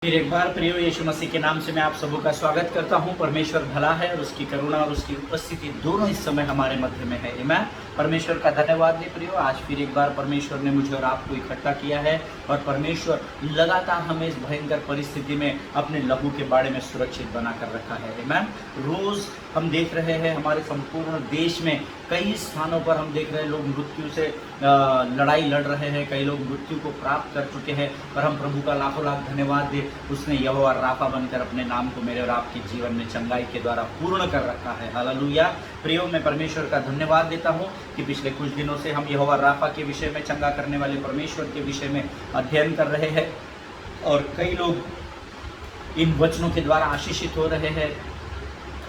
फिर एक बार प्रिय यीशु मसीह के नाम से मैं आप सबों का स्वागत करता हूं। परमेश्वर भला है और उसकी करुणा और उसकी उपस्थिति दोनों इस समय हमारे मध्य में है। आमीन। परमेश्वर का धन्यवाद दे प्रियो, आज फिर एक बार परमेश्वर ने मुझे और आपको इकट्ठा किया है और परमेश्वर लगातार हमें इस भयंकर परिस्थिति में अपने लहू के बाड़े में सुरक्षित बना कर रखा है। आमीन। रोज हम देख रहे हैं हमारे संपूर्ण देश में कई स्थानों पर हम देख रहे हैं लोग मृत्यु से लड़ाई लड़ रहे हैं, कई लोग मृत्यु को प्राप्त कर चुके हैं। पर हम प्रभु का लाखों लाख धन्यवाद दे, उसने यहोवा राफा बनकर अपने नाम को मेरे और आपके जीवन में चंगाई के द्वारा पूर्ण कर रखा है। हालेलुया। प्रियो, मैं परमेश्वर का धन्यवाद देता हूँ कि पिछले कुछ दिनों से हम यहोवा राफा के विषय में, चंगा करने वाले परमेश्वर के विषय में अध्ययन कर रहे हैं और कई लोग इन वचनों के द्वारा आशीषित हो रहे हैं।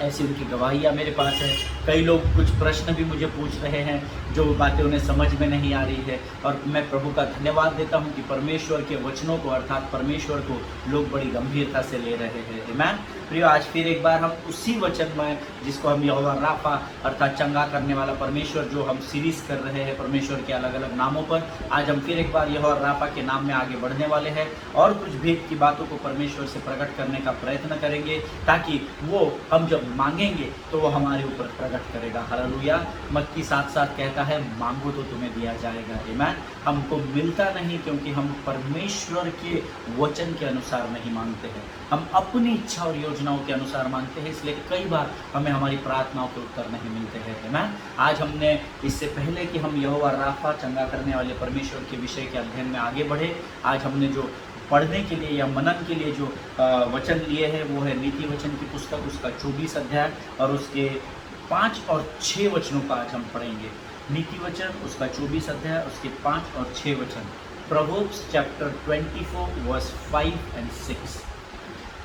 ऐसी उनकी गवाहियाँ मेरे पास है। कई लोग कुछ प्रश्न भी मुझे पूछ रहे हैं जो बातें उन्हें समझ में नहीं आ रही है और मैं प्रभु का धन्यवाद देता हूं कि परमेश्वर के वचनों को अर्थात परमेश्वर को लोग बड़ी गंभीरता से ले रहे हैं। आमीन। प्रियो, आज फिर एक बार हम उसी वचन में जिसको हम यहोवा राफा अर्थात चंगा करने वाला परमेश्वर, जो हम सीरीज कर रहे हैं परमेश्वर के अलग अलग नामों पर, आज हम फिर एक बार यहोवा राफा के नाम में आगे बढ़ने वाले हैं और कुछ भेद की बातों को परमेश्वर से प्रकट करने का प्रयत्न करेंगे ताकि वो हम जब मांगेंगे तो वो हमारे ऊपर प्रकट करेगा। हालेलुया। मत्ती 7:7 कहता है, मांगो तो तुम्हें दिया जाएगा। आमीन। हमको मिलता नहीं क्योंकि हम परमेश्वर के वचन के अनुसार नहीं मांगते हैं, हम अपनी इच्छा और योजनाओं के अनुसार मांगते हैं, इसलिए कई बार हमें हमारी प्रार्थनाओं के उत्तर नहीं मिलते हैं। आमीन। आज हमने इससे पहले कि हम यहोवा राफा चंगा करने वाले परमेश्वर के विषय के अध्ययन में आगे बढ़े, आज हमने जो पढ़ने के लिए या मनन के लिए जो वचन लिए हैं वो है नीति वचन की पुस्तक, उसका 24 अध्याय और उसके 5 और 6 वचनों का आज हम पढ़ेंगे। नीति वचन उसका 24 अध्याय, उसके 5 और 6 वचन। Proverbs chapter 24 verse 5 and 6।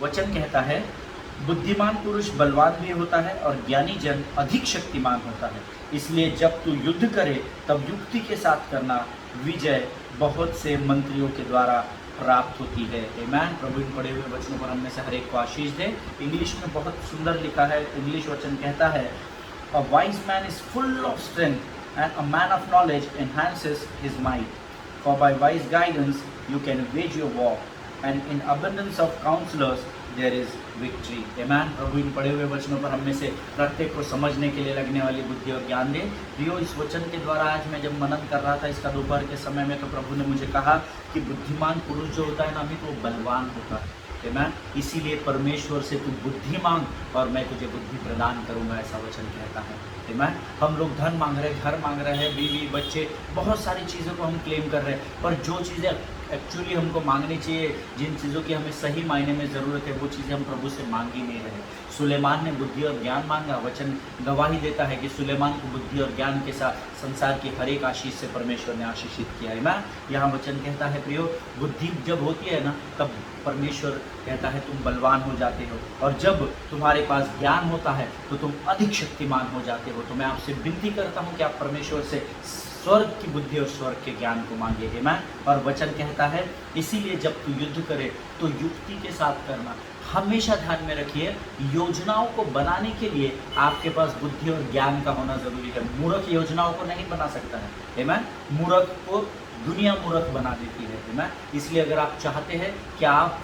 वचन कहता है, बुद्धिमान पुरुष बलवान भी होता है और ज्ञानी जन अधिक शक्तिमान होता है, इसलिए जब तू युद्ध करे तब युक्ति के साथ करना, विजय बहुत से मंत्रियों के द्वारा प्राप्त होती है। आमीन। प्रभु इन पढ़े हुए वचनों पर हमने से हर एक को आशीष दे। इंग्लिश में बहुत सुंदर लिखा है। इंग्लिश वचन कहता है, a wise man is full of strength and a man of knowledge enhances his might, for by wise guidance you can wage your war and in abundance of counsellors there is victory. आमीन। प्रभु इन पढ़े हुए वचनों पर हमें से प्रत्येक को समझने के लिए लगने वाली बुद्धि और ज्ञान दे। प्रियो, इस वचन के द्वारा आज मैं जब मनन कर रहा था इसका दोपहर के समय में, तो प्रभु ने मुझे कहा कि बुद्धिमान पुरुष जो होता है ना, अभी तो बलवान होता है। आमीन। इसीलिए परमेश्वर से तू बुद्धि मांग और मैं तुझे बुद्धि प्रदान करूंगा, ऐसा वचन कहता है। आमीन। हम लोग धन मांग रहे हैं, घर मांग रहे हैं, बीवी बच्चे, बहुत सारी चीज़ों को हम क्लेम कर रहे हैं, पर जो चीज़ें एक्चुअली हमको मांगनी चाहिए, जिन चीज़ों की हमें सही मायने में ज़रूरत है, वो चीज़ें हम प्रभु से मांग ही नहीं रहे। सुलेमान ने बुद्धि और ज्ञान मांगा। वचन गवाही देता है कि सुलेमान को बुद्धि और ज्ञान के साथ संसार की हर एक आशीष से परमेश्वर ने आशीषित किया है। मैं यहाँ वचन कहता है, प्रियो, बुद्धि जब होती है ना, तब परमेश्वर कहता है तुम बलवान हो जाते हो, और जब तुम्हारे पास ज्ञान होता है तो तुम अधिक शक्तिमान हो जाते हो। तो मैं आपसे विनती करता हूँ कि आप परमेश्वर से स्वर्ग की बुद्धि और स्वर्ग के ज्ञान को मांगे। आमीन। और वचन कहता है, इसीलिए जब तू युद्ध करे तो युक्ति के साथ करना। हमेशा ध्यान में रखिए, योजनाओं को बनाने के लिए आपके पास बुद्धि और ज्ञान का होना जरूरी है। मूर्ख योजनाओं को नहीं बना सकता है। आमीन। मूर्ख को दुनिया मूर्ख बना देती है। आमीन। इसलिए अगर आप चाहते हैं कि आप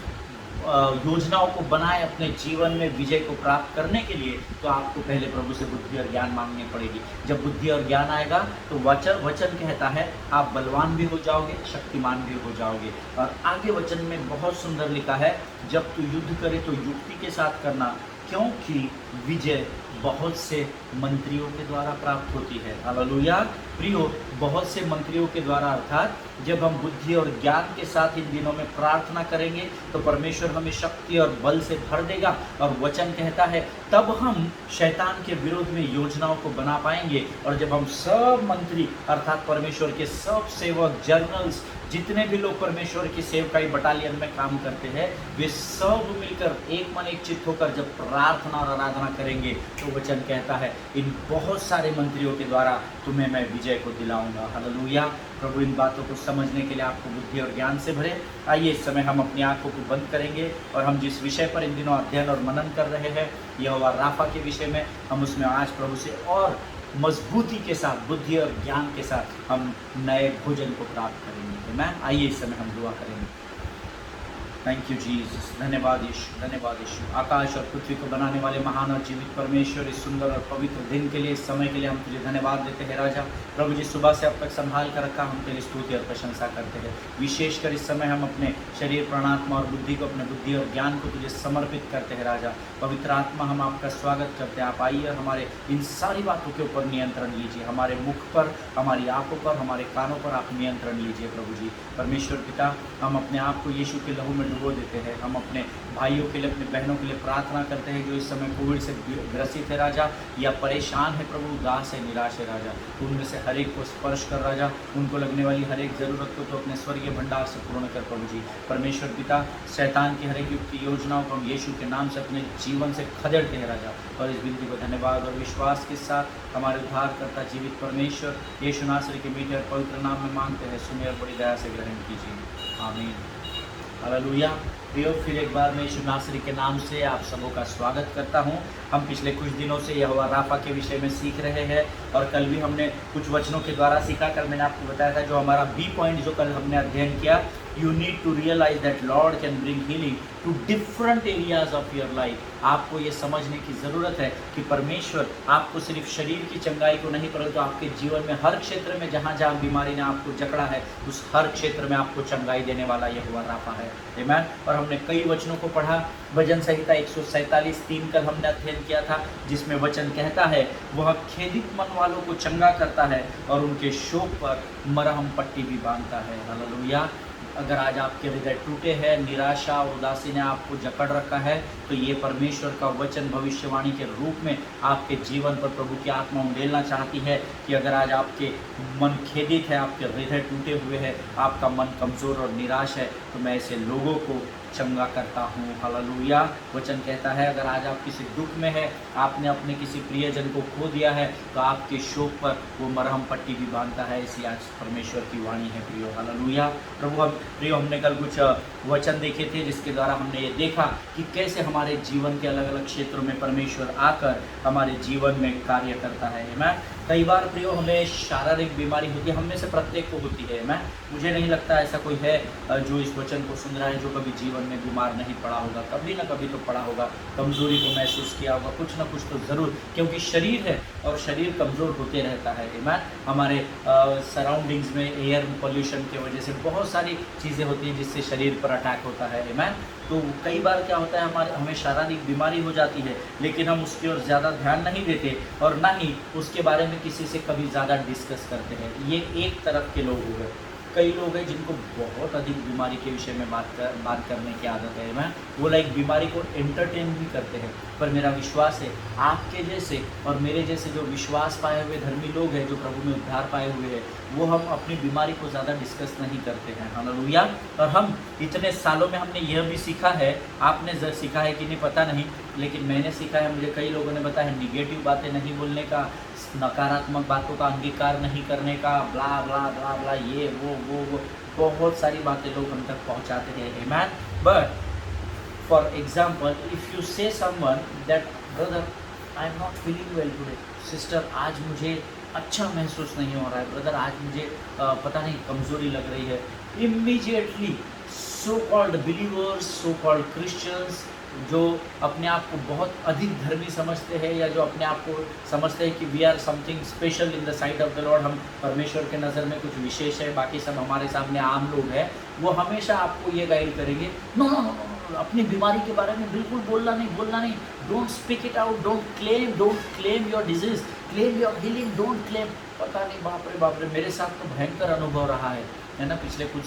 योजनाओं को बनाए अपने जीवन में विजय को प्राप्त करने के लिए, तो आपको पहले प्रभु से बुद्धि और ज्ञान मांगनी पड़ेगी। जब बुद्धि और ज्ञान आएगा तो वचन कहता है आप बलवान भी हो जाओगे, शक्तिमान भी हो जाओगे। और आगे वचन में बहुत सुंदर लिखा है, जब तू युद्ध करे तो युक्ति के साथ करना, क्योंकि विजय बहुत से मंत्रियों के द्वारा प्राप्त होती है। हालेलुया। प्रियो, बहुत से मंत्रियों के द्वारा अर्थात जब हम बुद्धि और ज्ञान के साथ इन दिनों में प्रार्थना करेंगे तो परमेश्वर हमें शक्ति और बल से भर देगा। और वचन कहता है तब हम शैतान के विरोध में योजनाओं को बना पाएंगे। और जब हम सब मंत्री अर्थात परमेश्वर के सब सेवक, जर्नल्स, जितने भी लोग परमेश्वर की सेवकाई बटालियन में काम करते हैं, वे सब मिलकर एक मन एक चित्त होकर जब प्रार्थना और आराधना करेंगे तो वचन कहता है इन बहुत सारे मंत्रियों के द्वारा तुम्हें मैं विजय को दिलाऊंगा। हालेलुया। प्रभु इन बातों को समझने के लिए आपको बुद्धि और ज्ञान से भरे। आइए इस समय हम अपनी आंखों को बंद करेंगे और हम जिस विषय पर इन दिनों अध्ययन और मनन कर रहे हैं, यहोवा राफा के विषय में, हम उसमें आज प्रभु से और मजबूती के साथ, बुद्धि और ज्ञान के साथ हम नए भोजन को प्राप्त करेंगे। आमीन। आइए इस समय हम दुआ करेंगे। Thank you Jesus. धन्यवाद यीशु, धन्यवाद यीशु। आकाश और पृथ्वी को बनाने वाले महान और जीवित परमेश्वर, इस सुंदर और पवित्र दिन के लिए, इस समय के लिए हम तुझे धन्यवाद देते हैं राजा। प्रभु जी, सुबह से अब तक संभाल कर रखा, हम तेरी स्तुति और प्रशंसा करते हैं। विशेषकर इस समय हम अपने शरीर, प्राणात्मा और बुद्धि को, अपने बुद्धि और ज्ञान को तुझे समर्पित करते हैं राजा। पवित्र आत्मा, हम आपका स्वागत करते हैं। आप आइए, हमारे इन सारी बातों के ऊपर नियंत्रण लीजिए। हमारे मुख पर, हमारी आंखों पर, हमारे कानों पर आप नियंत्रण लीजिए प्रभु जी। परमेश्वर पिता, हम अपने आप को यीशु के लहू में डुबो देते हैं। हम अपने भाइयों के लिए, अपने बहनों के लिए प्रार्थना करते हैं जो इस समय कोविड से ग्रसित है राजा, या परेशान है प्रभु, उदास है, निराश है राजा। उनमें से हर एक को स्पर्श कर राजा, उनको लगने वाली हर एक ज़रूरत को तो अपने स्वर्गीय भंडार से पूर्ण कर प्रभु जी। परमेश्वर पिता, शैतान की हर एक युक्त की योजनाओं को हम यीशु के नाम से अपने जीवन से खदेड़ते हैं राजा। और इस विनती को धन्यवाद और विश्वास के साथ हमारे उद्धारकर्ता जीवित परमेश्वर यीशु नासरी के मीठे और पवित्र नाम में मांगते हैं। सुनिए और बड़ी दया से ग्रहण कीजिए, आमीन। हालेलुया। प्रियो, फिर एक बार मैं यीशु नासरी के नाम से आप सबों का स्वागत करता हूं। हम पिछले कुछ दिनों से यहोवा राफा के विषय में सीख रहे हैं और कल भी हमने कुछ वचनों के द्वारा सीखा। कल मैंने आपको बताया था जो हमारा बी पॉइंट जो कल हमने अध्ययन किया, you need to realise that Lord can bring healing to different areas of your life. आपको ये समझने की ज़रूरत है कि परमेश्वर आपको सिर्फ शरीर की चंगाई को नहीं, परंतु आपके जीवन में हर क्षेत्र में जहाँ जहाँ बीमारी ने आपको जकड़ा है, उस हर क्षेत्र में आपको चंगाई देने वाला यहोवा राफा है। आमीन। और हमने कई वचनों को पढ़ा। भजन संहिता 147:3 कल हमने अध्ययन किया था, जिसमें वचन कहता है, वह खेदित मन वालों को चंगा करता है और उनके शोक पर मरहम पट्टी भी बांधता है। हालेलुया। अगर आज आपके हृदय टूटे हैं, निराशा और उदासी ने आपको जकड़ रखा है, तो ये परमेश्वर का वचन भविष्यवाणी के रूप में आपके जीवन पर प्रभु की आत्मा उंडेलना चाहती है कि अगर आज आपके मन खेदित है, आपके हृदय टूटे हुए हैं, आपका मन कमज़ोर और निराश है, तो मैं ऐसे लोगों को चंगा करता हूँ। हालेलुया। वचन कहता है, अगर आज आप किसी दुख में है, आपने अपने किसी प्रियजन को खो दिया है, तो आपके शोक पर वो मरहम पट्टी भी बांधता है। ऐसी आज परमेश्वर की वाणी है प्रियो। हालेलुया। प्रभु प्रियो, हमने कल कुछ वचन देखे थे जिसके द्वारा हमने ये देखा कि कैसे हमारे जीवन के अलग अलग क्षेत्रों में परमेश्वर आकर हमारे जीवन में कार्य करता है। मैं कई बार प्रियो हमें शारीरिक बीमारी होती है, हम में से प्रत्येक को होती है। मैं मुझे नहीं लगता ऐसा कोई है जो इस वचन को सुन रहा है जो कभी जीवन में बीमार नहीं पड़ा होगा। कभी ना कभी तो पड़ा होगा, कमज़ोरी को महसूस किया होगा, कुछ ना कुछ तो ज़रूर, क्योंकि शरीर है और शरीर कमज़ोर होते रहता है। मैं हमारे सराउंडिंग्स में एयर पोल्यूशन की वजह से बहुत सारी चीज़ें होती हैं जिससे शरीर पर अटैक होता है। मैं तो कई बार क्या होता है, हमें शारीरिक बीमारी हो जाती है, लेकिन हम उसकी ओर ज़्यादा ध्यान नहीं देते और ना ही उसके बारे में किसी से कभी ज़्यादा डिस्कस करते हैं। ये एक तरफ के लोग हो गए। कई लोग हैं जिनको बहुत अधिक बीमारी के विषय में बात करने की आदत है। मैं वो लाइक बीमारी को एंटरटेन भी करते हैं। पर मेरा विश्वास है आपके जैसे और मेरे जैसे जो विश्वास पाए हुए धर्मी लोग हैं, जो प्रभु में उद्धार पाए हुए हैं, वो हम अपनी बीमारी को ज़्यादा डिस्कस नहीं करते हैं। हालेलुया। और हम इतने सालों में हमने यह भी सीखा है, आपने जब सीखा है कि नहीं पता नहीं, लेकिन मैंने सीखा है, मुझे कई लोगों ने बताया है, निगेटिव बातें नहीं बोलने का, नकारात्मक बातों का अंगीकार नहीं करने का, ब्ला ब्ला ब्ला ब्ला, ये वो बहुत सारी बातें लोग हम तक पहुंचाते हैं। आमीन। But for example, if you say someone that brother I am not feeling well today, sister आज मुझे अच्छा महसूस नहीं हो रहा है, ब्रदर आज मुझे पता नहीं कमज़ोरी लग रही है, immediately so called believers, so called Christians, जो अपने आप को बहुत अधिक धर्मी समझते हैं या जो अपने आप को समझते हैं कि we are something special in the sight of the Lord, हम परमेश्वर के नज़र में कुछ विशेष है, बाकी सब हमारे सामने आम लोग हैं, वो हमेशा आपको ये गाइड करेंगे, नो नो नो, अपनी बीमारी के बारे में बिल्कुल बोलना नहीं, don't speak it out, don't claim your disease, claim your healing, don't claim. पता नहीं, बाप रे, मेरे साथ तो भयंकर अनुभव रहा है ना। पिछले कुछ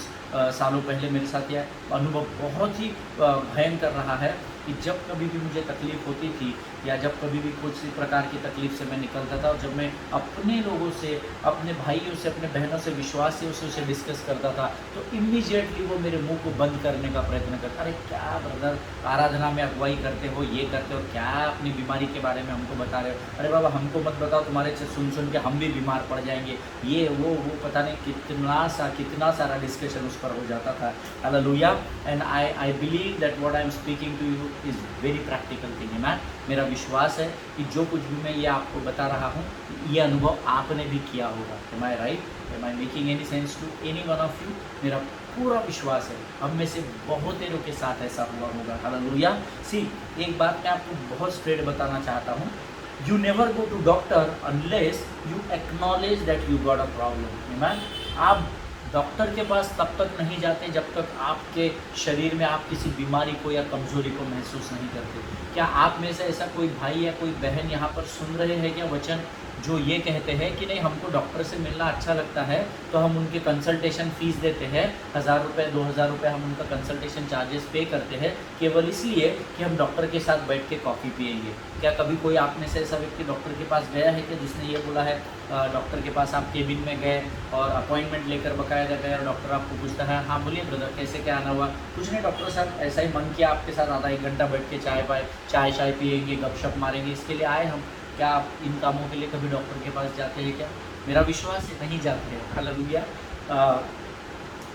सालों पहले मेरे साथ यह अनुभव बहुत ही भयंकर रहा है कि जब कभी भी मुझे तकलीफ़ होती थी या जब कभी भी कुछ प्रकार की तकलीफ़ से मैं निकलता था और जब मैं अपने लोगों से, अपने भाइयों से, अपने बहनों से, विश्वासियों से उसे डिस्कस करता था, तो इमीडिएटली वो मेरे मुंह को बंद करने का प्रयत्न करता, अरे क्या ब्रदर आराधना में अगुवाई करते हो, ये करते हो, क्या अपनी बीमारी के बारे में हमको बता रहे हो, अरे बाबा हमको मत बताओ, तुम्हारे से सुन के हम भी बीमार पड़ जाएंगे, ये वो पता नहीं कितना सारा डिस्कशन उस ट्रांसफ़र हो जाता था। Hallelujah. And I believe that what I am speaking to you is very practical thing. Man, मेरा विश्वास है कि जो कुछ भी मैं ये आपको बता रहा हूँ, ये अनुभव आपने भी किया होगा। Am I right? Am I making any sense to any one of you? मेरा पूरा विश्वास है हम में से बहुतेरों के साथ ऐसा हुआ होगा। हालेलुया। सी, एक बात मैं आपको बहुत स्ट्रेट बताना चाहता हूँ, you never go to doctor unless you acknowledge that you got a problem. Man, आप डॉक्टर के पास तब तक नहीं जाते जब तक आपके शरीर में आप किसी बीमारी को या कमज़ोरी को महसूस नहीं करते। क्या आप में से ऐसा कोई भाई या कोई बहन यहाँ पर सुन रहे हैं क्या वचन, जो ये कहते हैं कि नहीं, हमको डॉक्टर से मिलना अच्छा लगता है तो हम उनके कंसल्टेशन फ़ीस देते हैं, 1000 रुपये 2000 रुपये हम उनका कंसल्टेशन चार्जेस पे करते हैं केवल इसलिए कि हम डॉक्टर के साथ बैठ के कॉफ़ी पिएंगे। क्या कभी कोई आप में से ऐसा व्यक्ति डॉक्टर के पास गया है कि जिसने ये बोला है, डॉक्टर के पास आप केबिन में गए और अपॉइंटमेंट लेकर बकायदा गए और डॉक्टर आपको पूछता है, हाँ बोलिए ब्रदर कैसे क्या आना हुआ? कुछ नहीं, डॉक्टर साहब ऐसा ही मन किया आपके साथ आधा 1 घंटा बैठ के चाय पिएंगे, गपशप मारेंगे, इसके लिए आए हम। क्या आप इन कामों के लिए कभी डॉक्टर के पास जाते हैं क्या? मेरा विश्वास है नहीं जाते हैं। हालेलुया।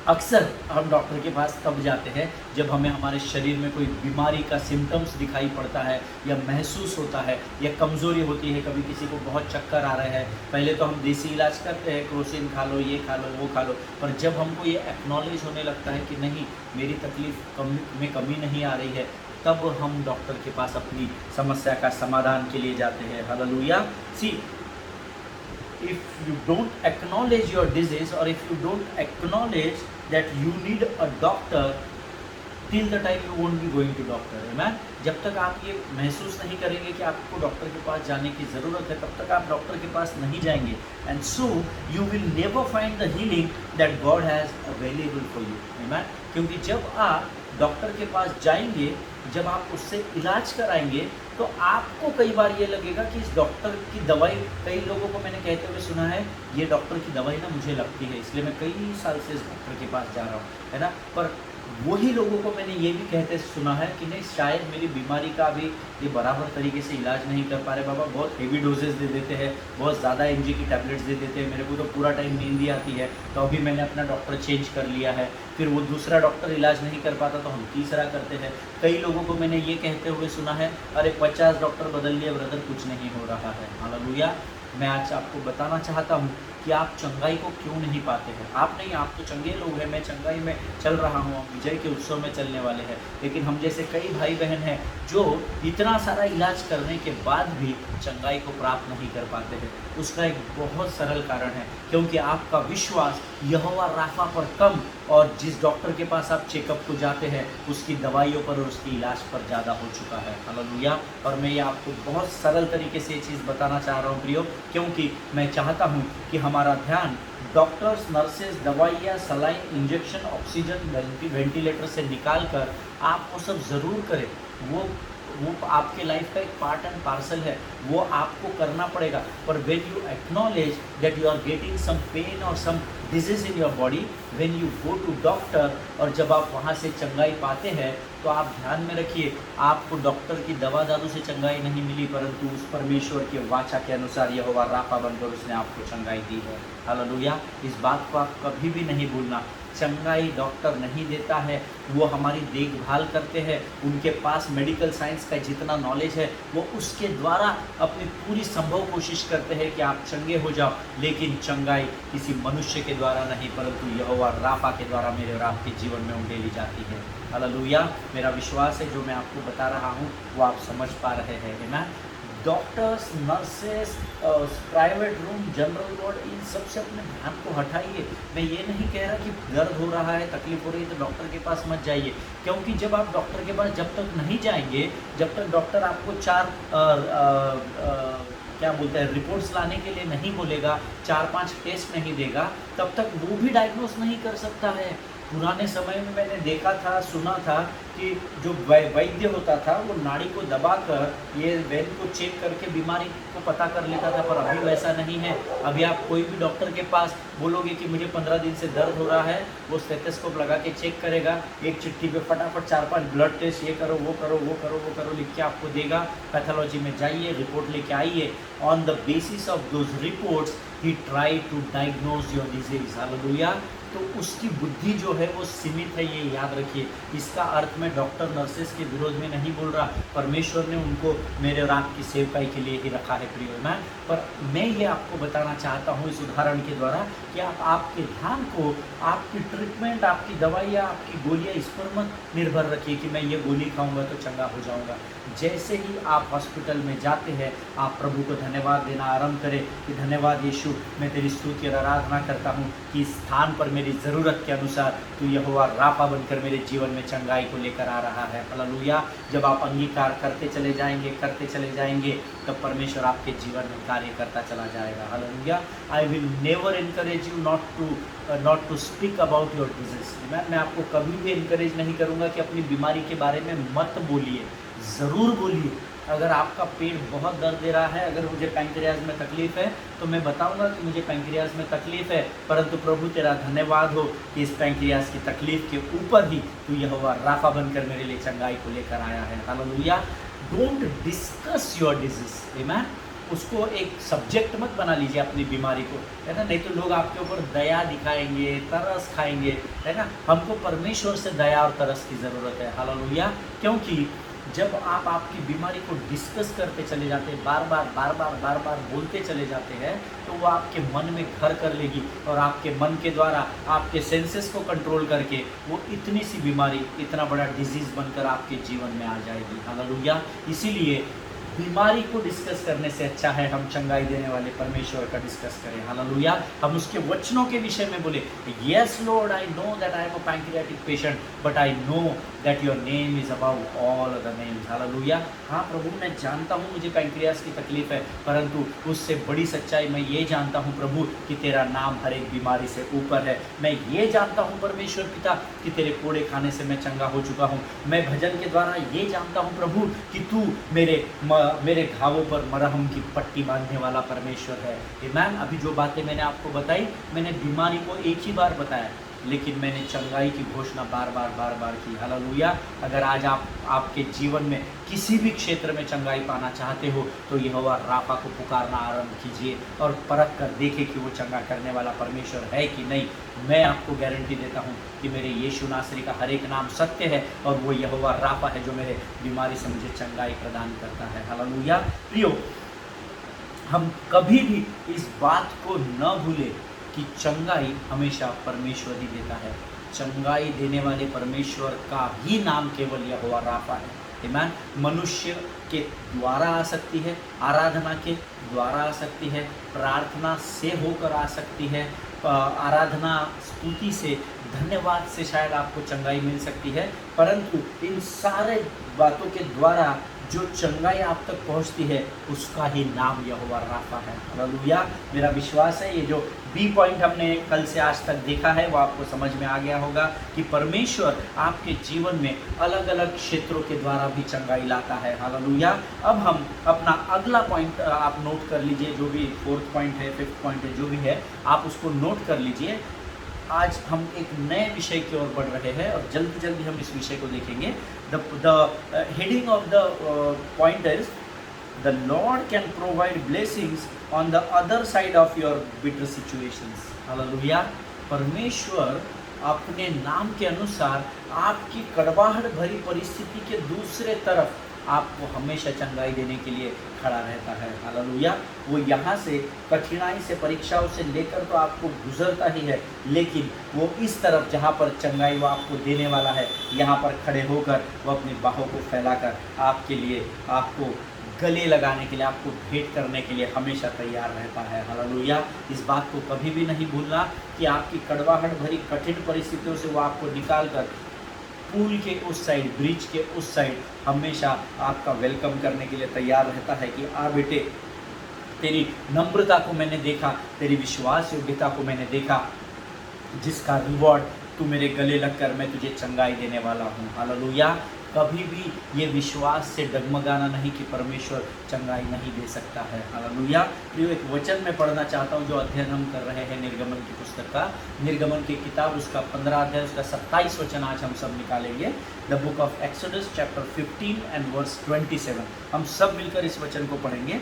अक्सर हम डॉक्टर के पास तब जाते हैं जब हमें हमारे शरीर में कोई बीमारी का सिम्टम्स दिखाई पड़ता है या महसूस होता है या कमज़ोरी होती है। कभी किसी को बहुत चक्कर आ रहे हैं, पहले तो हम देसी इलाज करते हैं, क्रोसिन खा लो, ये खा लो, वो खा लो, पर जब हमको ये एक्नॉलेज होने लगता है कि नहीं, मेरी तकलीफ़ में कमी नहीं आ रही है, तब हम डॉक्टर के पास अपनी समस्या का समाधान के लिए जाते हैं। Hallelujah. See, if you don't acknowledge your disease or if you don't acknowledge that you need a doctor, till the time you won't be going to doctor. Amen? जब तक आप ये महसूस नहीं करेंगे कि आपको डॉक्टर के पास जाने की ज़रूरत है, तब तक आप डॉक्टर के पास नहीं जाएंगे। And so you will never find the healing that God has available for you. Amen? क्योंकि जब आप डॉक्टर के पास जाएंगे, जब आप उससे इलाज कराएंगे, तो आपको कई बार ये लगेगा कि इस डॉक्टर की दवाई, कई लोगों को मैंने कहते हुए सुना है, ये डॉक्टर की दवाई ना मुझे लगती है, इसलिए मैं कई साल से इस डॉक्टर के पास जा रहा हूँ, है ना। पर वही लोगों को मैंने ये भी कहते सुना है कि नहीं, शायद मेरी बीमारी का अभी ये बराबर तरीके से इलाज नहीं कर पा रहे बाबा, बहुत हेवी डोजेस दे देते हैं, बहुत ज़्यादा mg की टैबलेट्स दे देते हैं, मेरे को तो पूरा टाइम नींद ही आती है, तो अभी मैंने अपना डॉक्टर चेंज कर लिया है। फिर वो दूसरा डॉक्टर इलाज नहीं कर पाता तो हम तीसरा करते हैं। कई लोगों को मैंने ये कहते हुए सुना है, अरे 50 डॉक्टर बदल लिए ब्रदर, कुछ नहीं हो रहा है। हालेलुया। मैं आज आपको बताना चाहता हूँ कि आप चंगाई को क्यों नहीं पाते हैं। आप नहीं, आप तो चंगे लोग हैं, मैं चंगाई में चल रहा हूँ, हम विजय के उत्सव में चलने वाले हैं, लेकिन हम जैसे कई भाई बहन हैं जो इतना सारा इलाज करने के बाद भी चंगाई को प्राप्त नहीं कर पाते हैं। उसका एक बहुत सरल कारण है, क्योंकि आपका विश्वास यहोवा राफा पर कम और जिस डॉक्टर के पास आप चेकअप को जाते हैं उसकी दवाइयों पर और उसकी इलाज पर ज़्यादा हो चुका है। हालेलुया। और मैं ये आपको बहुत सरल तरीके से ये चीज़ बताना चाह रहा हूँ प्रियो, क्योंकि मैं चाहता हूँ कि हमारा ध्यान डॉक्टर्स, नर्सेज, दवाइयाँ, सलाइन, इंजेक्शन, ऑक्सीजन, वेंटिलेटर से निकाल कर आप वो सब ज़रूर करें। वो आपके लाइफ का एक पार्ट एंड पार्सल है, वो आपको करना पड़ेगा। पर when you acknowledge that you are getting some pain और some disease in your body, when you go to doctor, और जब आप वहाँ से चंगाई पाते हैं, तो आप ध्यान में रखिए, आपको डॉक्टर की दवा दारू से चंगाई नहीं मिली, परंतु उस परमेश्वर की वाचा के अनुसार यहोवा राफा बनकर उसने आपको चंगाई दी है। हालेलुया। इस बात को आप कभी भी नहीं भूलना। चंगाई डॉक्टर नहीं देता है, वो हमारी देखभाल करते हैं, उनके पास मेडिकल साइंस का जितना नॉलेज है वो उसके द्वारा अपनी पूरी संभव कोशिश करते हैं कि आप चंगे हो जाओ, लेकिन चंगाई किसी मनुष्य के द्वारा नहीं, परंतु यहोवा राफा के द्वारा मेरे और आपके जीवन में उंडेली जाती है। हालेलुया। मेरा विश्वास है जो मैं आपको बता रहा हूँ वो आप समझ पा रहे हैं। ना, doctors, nurses, private room, general ward, इन सब से अपने ध्यान को हटाइए। मैं ये नहीं कह रहा कि दर्द हो रहा है, तकलीफ हो रही है तो डॉक्टर के पास मत जाइए, क्योंकि जब आप डॉक्टर के पास जब तक नहीं जाएंगे, जब तक डॉक्टर आपको क्या बोलते हैं रिपोर्ट्स लाने के लिए नहीं बोलेगा, 4-5 टेस्ट नहीं देगा, तब तक वो भी डायग्नोस नहीं कर सकता है। पुराने समय में मैंने देखा था, सुना था कि जो वैद्य होता था वो नाड़ी को दबाकर ये वेन को चेक करके बीमारी को पता कर लेता था, पर अभी वैसा नहीं है। अभी आप कोई भी डॉक्टर के पास बोलोगे कि मुझे 15 दिन से दर्द हो रहा है, वो स्टेथोस्कोप लगा के चेक करेगा, एक चिट्ठी पे फटाफट 4-5 ब्लड टेस्ट, ये करो, वो करो, वो करो, वो करो, लिख के आपको देगा। पैथोलॉजी में जाइए, रिपोर्ट लेके आइए। On the basis of those reports he tried to diagnose your disease. Hallelujah. तो उसकी बुद्धि जो है वो सीमित है, ये याद रखिए। इसका अर्थ मैं डॉक्टर नर्सेस के विरोध में नहीं बोल रहा, परमेश्वर ने उनको मेरे और आपकी सेवकाई के लिए ही रखा है प्रिय मैं। पर मैं ये आपको बताना चाहता हूँ इस उदाहरण के द्वारा कि आप आपके ध्यान को, आपकी ट्रीटमेंट, आपकी दवाइयाँ, आपकी गोलियाँ इस पर मत निर्भर रखिए कि मैं ये गोली खाऊंगा तो चंगा हो जाऊंगा। जैसे ही आप हॉस्पिटल में जाते हैं, आप प्रभु को धन्यवाद देना आरंभ करें कि धन्यवाद यीशु, मैं तेरी स्तुति और आराधना करता हूँ कि इस स्थान पर मेरी ज़रूरत के अनुसार तू यहोवा राफा बनकर मेरे जीवन में चंगाई को लेकर आ रहा है। हालेलुया। जब आप अंगीकार करते चले जाएंगे तब परमेश्वर आपके जीवन में कार्य करता चला जाएगा। Hallelujah. I will never encourage you not to speak about your disease. मैं आपको कभी भी इनकरेज नहीं करूँगा कि अपनी बीमारी के बारे में मत बोलिए, ज़रूर बोलिए। अगर आपका पेट बहुत दर्द दे रहा है, अगर मुझे पैंक्रियाज में तकलीफ़ है तो मैं बताऊंगा कि मुझे पैंक्रियाज में तकलीफ़ है, परंतु प्रभु तेरा धन्यवाद हो कि इस पैंक्रियाज की तकलीफ़ के ऊपर ही तू यहोवा राफा बनकर मेरे लिए चंगाई को लेकर आया है। Hallelujah. Don't discuss your disease. आमीन। उसको एक सब्जेक्ट मत बना लीजिए अपनी बीमारी को, है ना। नहीं तो लोग आपके ऊपर दया दिखाएंगे, तरस खाएंगे, है ना। हमको परमेश्वर से दया और तरस की ज़रूरत है। हालेलुया। क्योंकि जब आप आपकी बीमारी को डिस्कस करते चले जाते हैं, बार बार बोलते चले जाते हैं, तो वो आपके मन में घर कर लेगी और आपके मन के द्वारा आपके सेंसेस को कंट्रोल करके वो इतनी सी बीमारी, इतना बड़ा डिजीज़ बनकर आपके जीवन में आ जाएगी। हालेलुया। इसीलिए बीमारी को डिस्कस करने से अच्छा है हम चंगाई देने वाले परमेश्वर का डिस्कस करें। हालेलुया। हम उसके वचनों के विषय में बोले, yes lord, I know that I am a pancreatic patient, but I know that your name is above all other names. Hallelujah. हाँ प्रभु, मैं जानता हूँ मुझे पैंक्रियास की तकलीफ़ है, परंतु उससे बड़ी सच्चाई मैं ये जानता हूँ प्रभु कि तेरा नाम हर एक बीमारी से ऊपर है। मैं ये जानता हूँ परमेश्वर पिता कि तेरे कोड़े खाने से मैं चंगा हो चुका हूँ। मैं भजन के द्वारा ये जानता हूँ प्रभु कि तू मेरे घावों पर मरहम की पट्टी बांधने वाला परमेश्वर है। आमीन। अभी जो बातें मैंने आपको बताई, मैंने बीमारी को एक ही बार बताया, लेकिन मैंने चंगाई की घोषणा बार बार की। हालेलुया। अगर आज आपके जीवन में किसी भी क्षेत्र में चंगाई पाना चाहते हो तो यहोवा राफा को पुकारना आरंभ कीजिए और परख कर देखें कि वो चंगा करने वाला परमेश्वर है कि नहीं। मैं आपको गारंटी देता हूँ कि मेरे यीशु नासरी का हर एक नाम सत्य है और वो यहोवा राफा है जो मेरे बीमारी से मुझे चंगाई प्रदान करता है। हालेलुया। प्रियो, हम कभी भी इस बात को न भूलें कि चंगाई हमेशा परमेश्वर ही देता है। चंगाई देने वाले परमेश्वर का ही नाम केवल यहोवा राफा है। आमीन। मनुष्य के द्वारा आ सकती है, आराधना के द्वारा आ सकती है, प्रार्थना से होकर आ सकती है, आराधना स्तुति से, धन्यवाद से शायद आपको चंगाई मिल सकती है, परंतु इन सारे बातों के द्वारा जो चंगाई आप तक पहुंचती है उसका ही नाम यहोवा राफा है। हालेलुया। मेरा विश्वास है ये जो बी पॉइंट हमने कल से आज तक देखा है वो आपको समझ में आ गया होगा कि परमेश्वर आपके जीवन में अलग अलग क्षेत्रों के द्वारा भी चंगाई लाता है। हालेलुया। अब हम अपना अगला पॉइंट आप नोट कर लीजिए, जो भी फोर्थ पॉइंट है, फिफ्थ पॉइंट है, जो भी है आप उसको नोट कर लीजिए। आज हम एक नए विषय की ओर बढ़ रहे हैं और जल्दी हम इस विषय को देखेंगे। The heading of the point is the Lord can provide blessings on the other side of your bitter situations. Hallelujah. परमेश्वर अपने नाम के अनुसार आपकी कड़वाहट भरी परिस्थिति के दूसरे तरफ आपको हमेशा चंगाई देने के लिए खड़ा रहता है। हालेलुया। वो यहाँ से कठिनाई से, परीक्षाओं से लेकर तो आपको गुजरता ही है, लेकिन वो इस तरफ जहाँ पर चंगाई वो आपको देने वाला है, यहाँ पर खड़े होकर वो अपनी बाहों को फैलाकर आपके लिए, आपको गले लगाने के लिए, आपको भेंट करने के लिए हमेशा तैयार रहता है। हालेलुया। इस बात को कभी भी नहीं भूलना कि आपकी कड़वाहट भरी कठिन परिस्थितियों से वो आपको निकाल कर पुल के उस साइड, ब्रिज के उस साइड हमेशा आपका वेलकम करने के लिए तैयार रहता है कि आ बेटे, तेरी नम्रता को मैंने देखा, तेरी विश्वास योग्यता को मैंने देखा, जिसका रिवॉर्ड तू मेरे गले लगकर मैं तुझे चंगाई देने वाला हूँ। हालेलुया। कभी भी ये विश्वास से डगमगाना नहीं कि परमेश्वर चंगाई नहीं दे सकता है। हालेलुया। प्रियो, एक वचन मैं पढ़ना चाहता हूँ जो अध्ययन हम कर रहे हैं निर्गमन की पुस्तक का, निर्गमन की किताब, उसका 15 अध्याय, उसका 27 वचन आज हम सब निकालेंगे। The book of Exodus chapter 15 and verse 27। हम सब मिलकर इस वचन को पढ़ेंगे।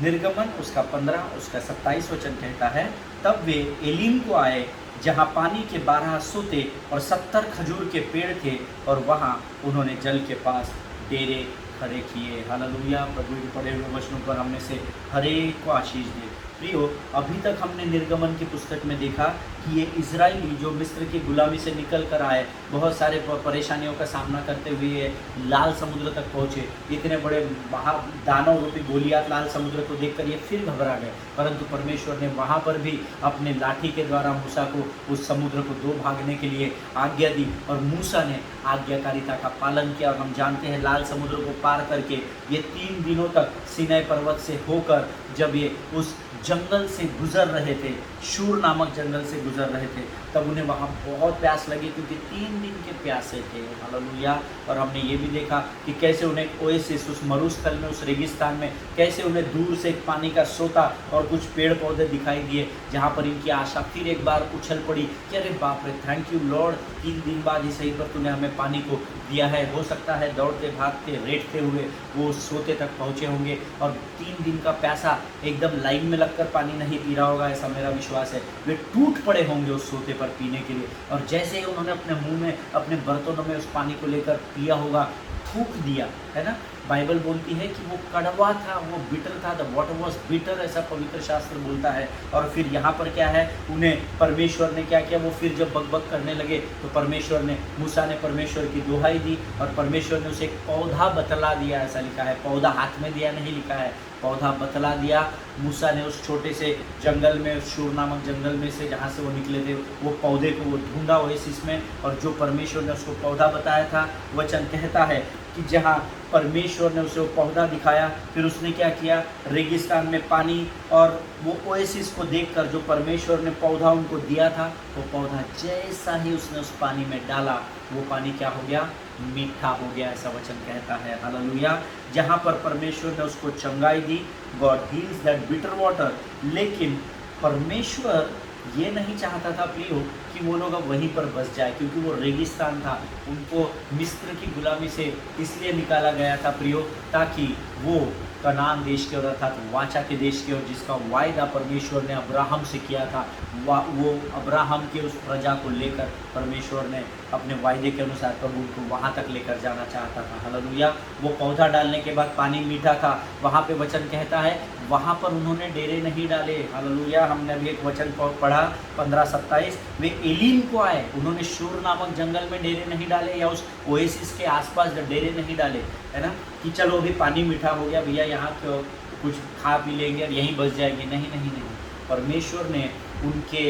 निर्गमन उसका 15 उसका 27 वचन कहता है, तब वे एलीम को आए जहाँ पानी के 12 सोते और 70 खजूर के पेड़ थे, और वहाँ उन्होंने जल के पास डेरे खड़े किए। हालेलुया। प्रभु के पढ़े हुए वचनों पर हमने से हर एक को आशीष दे। प्रियो, अभी तक हमने निर्गमन की पुस्तक में देखा कि ये इजराइली जो मिस्र की गुलामी से निकल कर आए, बहुत सारे परेशानियों का सामना करते हुए लाल समुद्र तक पहुँचे। इतने बड़े दानव रूपी गोलियात लाल समुद्र को देखकर ये फिर घबरा गए, परंतु परमेश्वर ने वहाँ पर भी अपने लाठी के द्वारा मूसा को उस समुद्र को दो भागने के लिए आज्ञा दी, और मूसा ने आज्ञाकारिता का पालन किया। और हम जानते हैं लाल समुद्र को पार करके ये 3 दिनों तक सीनै पर्वत से होकर जब ये उस जंगल से गुजर रहे थे, शूर नामक जंगल से गुजर रहे थे, तब उन्हें वहाँ बहुत प्यास लगी, क्योंकि 3 दिन के प्यासे थे। हालेलुया। और हमने ये भी देखा कि कैसे उन्हें ओएसिस, उस मरुस्थल में, उस रेगिस्तान में, कैसे उन्हें दूर से एक पानी का सोता और कुछ पेड़ पौधे दिखाई दिए, जहाँ पर इनकी आशा फिर एक बार उछल पड़ी कि अरे बाप रे, थैंक यू लॉर्ड, 3 दिन बाद इस सही पर तूने हमें पानी को दिया है। हो सकता है दौड़ते भागते रेटते हुए वो सोते तक पहुँचे होंगे, और 3 दिन का प्यासा एकदम लाइन में लगकर पानी नहीं पी रहा होगा, ऐसा मेरा विश्वास है। वे टूट पड़े होंगे उस सोते पर पीने के लिए, और जैसे ही उन्होंने अपने मुंह में, अपने बर्तनों में उस पानी को लेकर पिया होगा, थूक दिया, है ना। बाइबल बोलती है कि वो कड़वा था, वो बिटर था, द वाटर वॉज बिटर, ऐसा पवित्र शास्त्र बोलता है। और फिर यहाँ पर क्या है, उन्हें परमेश्वर ने क्या किया, वो फिर जब बकबक करने लगे तो परमेश्वर ने, मूसा ने परमेश्वर की दुहाई दी, और परमेश्वर ने उसे एक पौधा बतला दिया, ऐसा लिखा है। पौधा हाथ में दिया नहीं लिखा है, पौधा बतला दिया। मूसा ने उस छोटे से जंगल में, शूर नामक जंगल में से जहाँ से वो निकले थे, वो पौधे को वो ढूंढा ओएसिस में, और जो परमेश्वर ने उसको पौधा बताया था, वचन कहता है कि जहाँ परमेश्वर ने उसे वो पौधा दिखाया, फिर उसने क्या किया, रेगिस्तान में पानी और वो ओएसिस को देखकर जो परमेश्वर ने पौधा उनको दिया था, वो पौधा जैसा ही उसने उस पानी में डाला, वो पानी क्या हो गया, मीठा हो गया, ऐसा वचन कहता है। हालेलुया। जहाँ पर परमेश्वर ने उसको चंगाई दी, God heals that bitter water, लेकिन परमेश्वर ये नहीं चाहता था प्रियो कि वो लोग अब वहीं पर बस जाए, क्योंकि वो रेगिस्तान था। उनको मिस्र की गुलामी से इसलिए निकाला गया था प्रियो, ताकि वो कनान देश के ओर, अर्थात वाचा के देश की ओर, जिसका वायदा परमेश्वर ने अब्राहम से किया था, वो अब्राहम के उस प्रजा को लेकर परमेश्वर ने अपने वायदे के अनुसार प्रभु उनको वहाँ तक लेकर जाना चाहता था। हालेलुया। वो पौधा डालने के बाद पानी मीठा था, वहाँ पे वचन कहता है वहाँ पर उन्होंने डेरे नहीं डाले। हालेलुया। हमने अभी एक वचन पढ़ा 15:27, वे एलीम को आए, उन्होंने शूर नामक जंगल में डेरे नहीं डाले, या उस ओएसिस के आसपास डेरे नहीं डाले, है ना, कि चलो अभी पानी मीठा हो गया भैया, यहाँ कुछ खा पी लेंगे और यहीं बस जाएंगे। नहीं नहीं नहीं, परमेश्वर ने उनके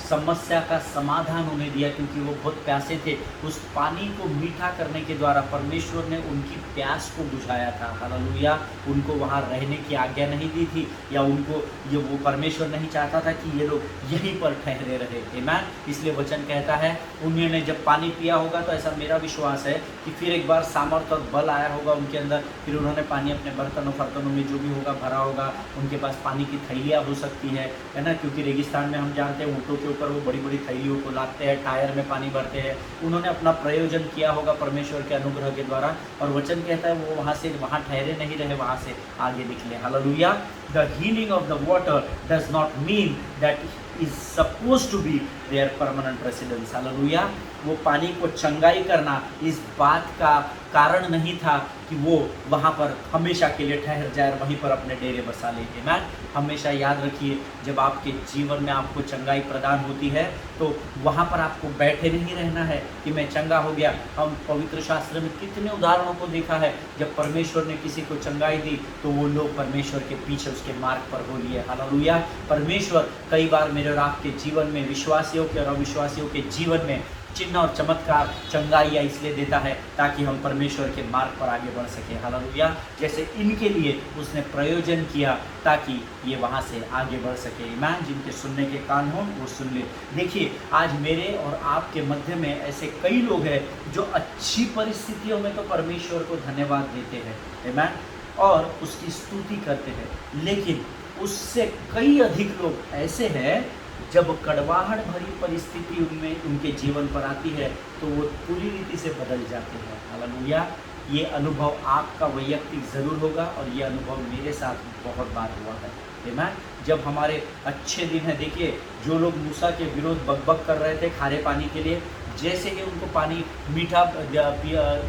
समस्या का समाधान उन्हें दिया, क्योंकि वो बहुत प्यासे थे। उस पानी को मीठा करने के द्वारा परमेश्वर ने उनकी प्यास को बुझाया था। हालेलुया। उनको वहाँ रहने की आज्ञा नहीं दी थी, या उनको ये वो परमेश्वर नहीं चाहता था कि ये लोग यहीं पर ठहरे रहे। आमीन। इसलिए वचन कहता है उन्होंने जब पानी पिया होगा, तो ऐसा मेरा विश्वास है कि फिर एक बार सामर्थ्य और बल आया होगा उनके अंदर, फिर उन्होंने पानी अपने बर्तनों में जो भी होगा भरा होगा, उनके पास पानी की थैलियाँ हो सकती है ना, क्योंकि रेगिस्तान में हम जानते हैं ऊँटों के ऊपर वो बड़ी बड़ी थैलियों को लादते हैं, टायर में पानी भरते हैं। उन्होंने अपना प्रयोजन किया होगा परमेश्वर के अनुग्रह के द्वारा, और वचन कहता है वो वहाँ से वहाँ ठहरे नहीं रहे, वहाँ से आगे निकले। Hallelujah. The healing of the water does not mean that is suppose to be there permanent residence. Hallelujah. वो पानी को चंगाई करना इस बात का कारण नहीं था कि वो वहाँ पर हमेशा के लिए ठहर जाए और वहीं पर अपने डेरे बसा ले। आमीन। हमेशा याद रखिए, जब आपके जीवन में आपको चंगाई प्रदान होती है, तो वहाँ पर आपको बैठे नहीं रहना है कि मैं चंगा हो गया। हम पवित्र शास्त्र में कितने उदाहरणों को देखा है, जब परमेश्वर ने किसी को चंगाई दी तो वो लोग परमेश्वर के पीछे उसके मार्ग पर हो लिए। हालेलुया। परमेश्वर कई बार मेरे और आपके जीवन में, विश्वासियों के और अविश्वासियों के जीवन में चिन्ह और चमत्कार, चंगाइयाँ इसलिए देता है ताकि हम परमेश्वर के मार्ग पर आगे बढ़ सकें। हालेलुया। जैसे इनके लिए उसने प्रयोजन किया ताकि ये वहाँ से आगे बढ़ सके। ईमान, जिनके सुनने के कान हों वो सुन ले। देखिए, आज मेरे और आपके मध्य में ऐसे कई लोग हैं जो अच्छी परिस्थितियों में तो परमेश्वर को धन्यवाद देते हैं, ईमान, और उसकी स्तुति करते हैं, लेकिन उससे कई अधिक लोग ऐसे हैं जब कड़वाहट भरी परिस्थिति उनमें उनके जीवन पर आती है तो वो पूरी रीति से बदल जाते हैं। हालेलुया। ये अनुभव आपका वैयक्तिक ज़रूर होगा और ये अनुभव मेरे साथ बहुत बार हुआ है। आमेन। जब हमारे अच्छे दिन हैं, देखिए जो लोग मूसा के विरोध बकबक कर रहे थे खारे पानी के लिए, जैसे ही उनको पानी मीठा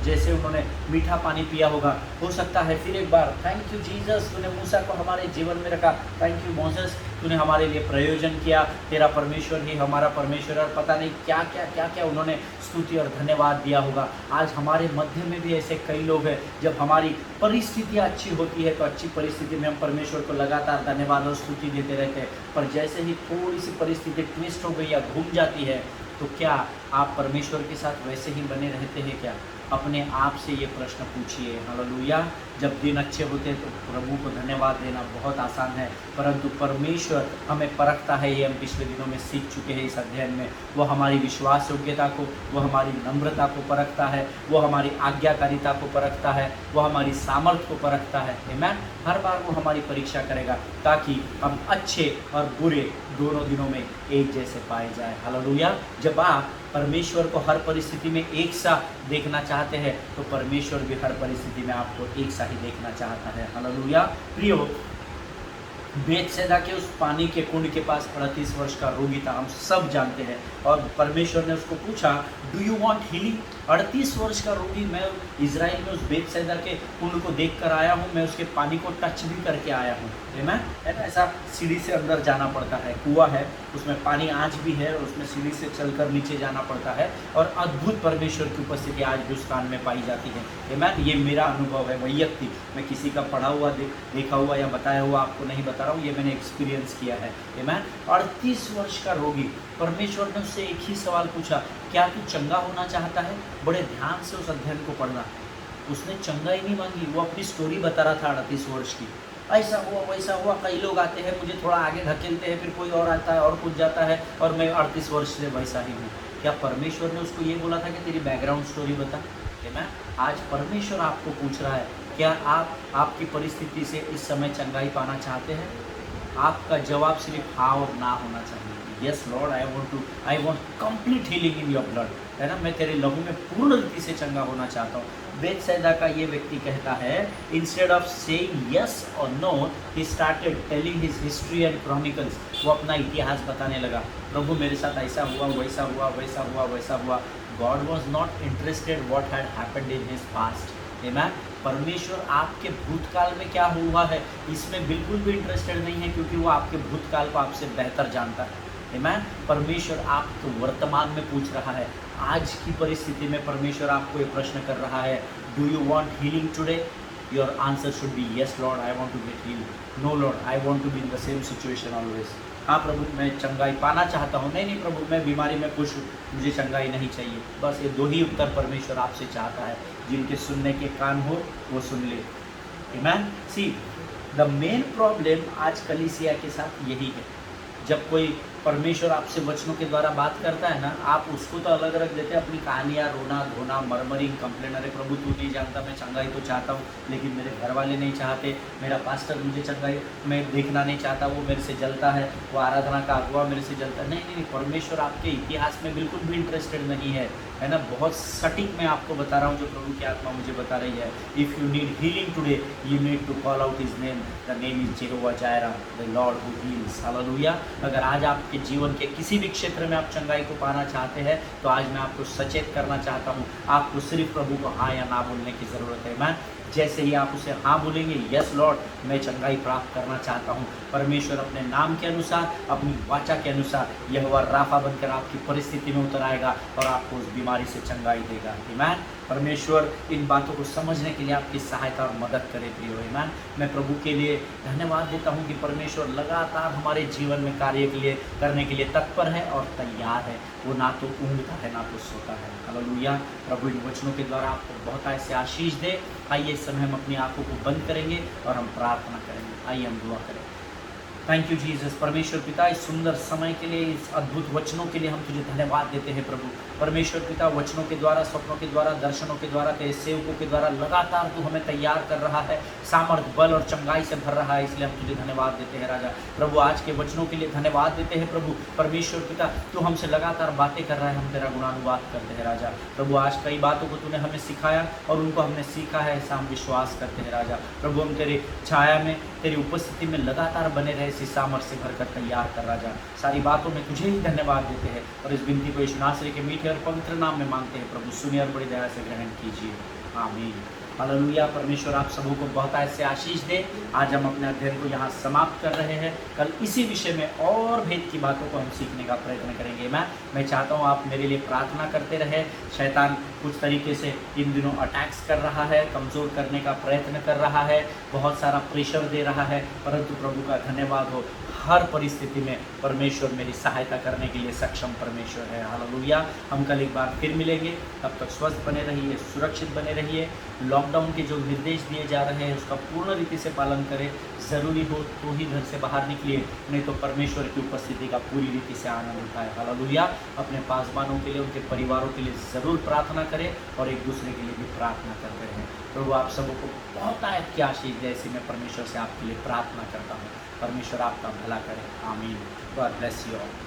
जैसे उन्होंने मीठा पानी पिया होगा, हो सकता है फिर एक बार थैंक यू जीसस, तूने मूसा को हमारे जीवन में रखा, थैंक यू मोसेस, तूने हमारे लिए प्रयोजन किया, तेरा परमेश्वर ही हमारा परमेश्वर, और पता नहीं क्या क्या क्या क्या उन्होंने स्तुति और धन्यवाद दिया होगा। आज हमारे मध्य में भी ऐसे कई लोग हैं, जब हमारी परिस्थितियाँ अच्छी होती है तो अच्छी परिस्थिति में हम परमेश्वर को लगातार धन्यवाद और स्तुति देते रहते हैं, पर जैसे ही थोड़ी सी परिस्थिति ट्विस्ट हो गई या घूम जाती है, तो क्या आप परमेश्वर के साथ वैसे ही बने रहते हैं क्या? अपने आप से ये प्रश्न पूछिए। हालेलुया। जब दिन अच्छे होते हैं तो प्रभु को धन्यवाद देना बहुत आसान है, परंतु परमेश्वर हमें परखता है, ये हम पिछले दिनों में सीख चुके हैं इस अध्ययन में। वो हमारी विश्वास योग्यता को, वो हमारी नम्रता को परखता है, वो हमारी आज्ञाकारिता को परखता है, वो हमारी सामर्थ्य को परखता है। आमेन। हर बार वो हमारी परीक्षा करेगा ताकि हम अच्छे और बुरे दोनों दिनों में एक जैसे पाए जाए। हालेलुया। जब आप परमेश्वर को हर परिस्थिति में एक सा देखना चाहते हैं तो परमेश्वर भी हर परिस्थिति में आपको एक सा ही देखना चाहता है। हालेलुया। प्रियो, बेतसैदा के उस पानी के कुंड के पास 38 वर्ष का रोगी था, हम सब जानते हैं, और परमेश्वर ने उसको पूछा डू यू वांट हीलिंग? 38 वर्ष का रोगी, मैं इजराइल में उस बेतसैदा के कुंड को देख कर आया हूँ, मैं उसके पानी को टच भी करके आया हूँ। है ना, ऐसा सीढ़ी से अंदर जाना पड़ता है, कुआं है उसमें पानी आज भी है और उसमें सीढ़ी से चलकर नीचे जाना पड़ता है, और अद्भुत परमेश्वर की उपस्थिति आज भी उस स्थान में पाई जाती है। आमेन। ये मेरा अनुभव है वैयक्तिक, मैं किसी का पढ़ा हुआ देखा हुआ या बताया हुआ आपको नहीं बता रहा हूँ, ये मैंने एक्सपीरियंस किया है। आमेन। 38 वर्ष का रोगी, परमेश्वर ने उससे एक ही सवाल पूछा, क्या तू चंगा होना चाहता है? बड़े ध्यान से उस अध्ययन को पढ़ना। उसने चंगा ही नहीं मांगी, वो अपनी स्टोरी बता रहा था 38 वर्ष की, ऐसा हुआ वैसा हुआ, कई लोग आते हैं मुझे थोड़ा आगे धकेलते हैं, फिर कोई और आता है और कूद जाता है, और मैं 38 वर्ष से वैसा ही हूँ। क्या परमेश्वर ने उसको ये बोला था कि तेरी बैकग्राउंड स्टोरी बता? है ना। आज परमेश्वर आपको पूछ रहा है, क्या आप आपकी परिस्थिति से इस समय चंगाई पाना चाहते हैं? आपका जवाब सिर्फ हाँ और ना होना चाहिए। Yes lord, I want complete healing in your blood. है ना, मैं तेरे लहू में पूर्ण रीति से चंगा होना चाहता हूँ। बेतसैदा का ये व्यक्ति कहता है, इंस्टेड ऑफ सेइंग यस और no, he started telling his history and chronicles. वो अपना इतिहास बताने लगा, प्रभु मेरे साथ ऐसा हुआ, वैसा हुआ, वैसा हुआ, वैसा हुआ। God was not interested what had happened in his past. Amen. परमेश्वर आपके भूतकाल में क्या हुआ है इसमें बिल्कुल भी इंटरेस्टेड नहीं है, क्योंकि वो आपके भूतकाल को आपसे बेहतर जानता है। आमेन। परमेश्वर आपको वर्तमान में पूछ रहा है, आज की परिस्थिति में परमेश्वर आपको ये प्रश्न कर रहा है, do you want healing today? Your answer should be yes lord, I want to get healed. No lord, I want to be in the same situation always. हाँ प्रभु, मैं चंगाई पाना चाहता हूँ। नहीं प्रभु, मैं बीमारी में खुश हूँ, मुझे चंगाई नहीं चाहिए। बस ये दो ही उत्तर परमेश्वर आपसे चाहता है। जिनके सुनने के कान हो वो सुन ले। आमेन। सी द मेन प्रॉब्लम आज कलीसिया के साथ यही है, जब कोई परमेश्वर आपसे वचनों के द्वारा बात करता है ना, आप उसको तो अलग अलग देते हैं, अपनी कहानियाँ, रोना धोना, मरमरिंग, कंप्लेन, अरे प्रभु तू नहीं जानता, मैं चंगाई तो चाहता हूँ लेकिन मेरे घर वाले नहीं चाहते, मेरा पास्टर मुझे चंगाई मैं देखना नहीं चाहता, वो मेरे से जलता है, वो आराधना का अगुआ मेरे से जलता है। नहीं, परमेश्वर आपके इतिहास में बिल्कुल भी इंटरेस्टेड नहीं है ना। बहुत सटीक मैं आपको बता रहा हूँ, जो प्रभु की आत्मा मुझे बता रही है। If you need healing today, you need to call out his name. The name is Jehovah Jireh, the lord who heals. Hallelujah. अगर आज आपके जीवन के किसी भी क्षेत्र में आप चंगाई को पाना चाहते हैं तो आज मैं आपको सचेत करना चाहता हूँ, आपको सिर्फ प्रभु को हाँ या ना बोलने की ज़रूरत है। मैं जैसे ही आप उसे हाँ बोलेंगे, यस लॉर्ड मैं चंगाई प्राप्त करना चाहता हूँ, परमेश्वर अपने नाम के अनुसार, अपनी वाचा के अनुसार यहोवा राफा बनकर आपकी परिस्थिति में उतर आएगा और आपको उस बीमारी से चंगाई देगा। आमीन। परमेश्वर इन बातों को समझने के लिए आपकी सहायता और मदद करे प्रियो। आमीन। मैं प्रभु के लिए धन्यवाद देता हूँ कि परमेश्वर लगातार हमारे जीवन में कार्य के लिए करने के लिए तत्पर है और तैयार है। वो ना तो ऊँघता है ना तो सोता है। हालेलुया। प्रभु इन वचनों के द्वारा आपको बहुत ऐसे आशीष दे। आइए इस समय हम अपनी आंखों को बंद करेंगे और हम प्रार्थना करेंगे। आइए हम दुआ करें। Thank you Jesus. परमेश्वर पिता, इस सुंदर समय के लिए, इस अद्भुत वचनों के लिए हम तुझे धन्यवाद देते हैं प्रभु। परमेश्वर पिता, वचनों के द्वारा, स्वप्नों के द्वारा, दर्शनों के द्वारा, तेरे सेवकों के द्वारा लगातार तू हमें तैयार कर रहा है, सामर्थ, बल और चंगाई से भर रहा है, इसलिए हम तुझे धन्यवाद देते हैं राजा। प्रभु, आज के वचनों के लिए धन्यवाद देते हैं प्रभु। परमेश्वर पिता, तू हमसे लगातार बातें कर रहा है, हम तेरा गुणानुवाद करते हैं राजा। प्रभु, आज कई बातों को तूने हमें सिखाया और उनको हमने सीखा है, ऐसा हम विश्वास करते हैं राजा। प्रभु, हम तेरे छाया में, तेरी उपस्थिति में लगातार बने रहे, इसी सामर्थ्य से भरकर तैयार कर राजा। सारी बातों में तुझे ही धन्यवाद देते हैं और इस विनती को यीशु नासरी के मीठे और पवित्र नाम में मांगते हैं प्रभु। सुनिए और बड़ी दया से ग्रहण कीजिए, आमीन। हालेलुया। परमेश्वर आप सबों को बहुत ऐसे आशीष दे। आज हम अपने अध्ययन को यहाँ समाप्त कर रहे हैं। कल इसी विषय में और भेद की बातों को हम सीखने का प्रयत्न करेंगे। मैं चाहता हूँ आप मेरे लिए प्रार्थना करते रहे। शैतान कुछ तरीके से इन दिनों अटैक्स कर रहा है, कमज़ोर करने का प्रयत्न कर रहा है, बहुत सारा प्रेशर दे रहा है, परंतु प्रभु का धन्यवाद हो, हर परिस्थिति में परमेश्वर मेरी सहायता करने के लिए सक्षम परमेश्वर है। हालेलुया। हम कल एक बार फिर मिलेंगे, तब तक स्वस्थ बने रहिए, सुरक्षित बने रहिए। लॉकडाउन के जो निर्देश दिए जा रहे हैं उसका पूर्ण रीति से पालन करें। ज़रूरी हो तो ही घर से बाहर निकलिए, नहीं तो परमेश्वर की उपस्थिति का पूरी रीति से आनंद उठाए। हालेलुया। अपने पासवानों के लिए, उनके परिवारों के लिए ज़रूर प्रार्थना करें और एक दूसरे के लिए भी प्रार्थना करते रहें। प्रभु आप सबों को बहुत आयत की आशीष दे, ऐसी मैं परमेश्वर से आपके लिए प्रार्थना करता हूँ। परमेश्वर आपका भला करे, आमीन। God bless you all.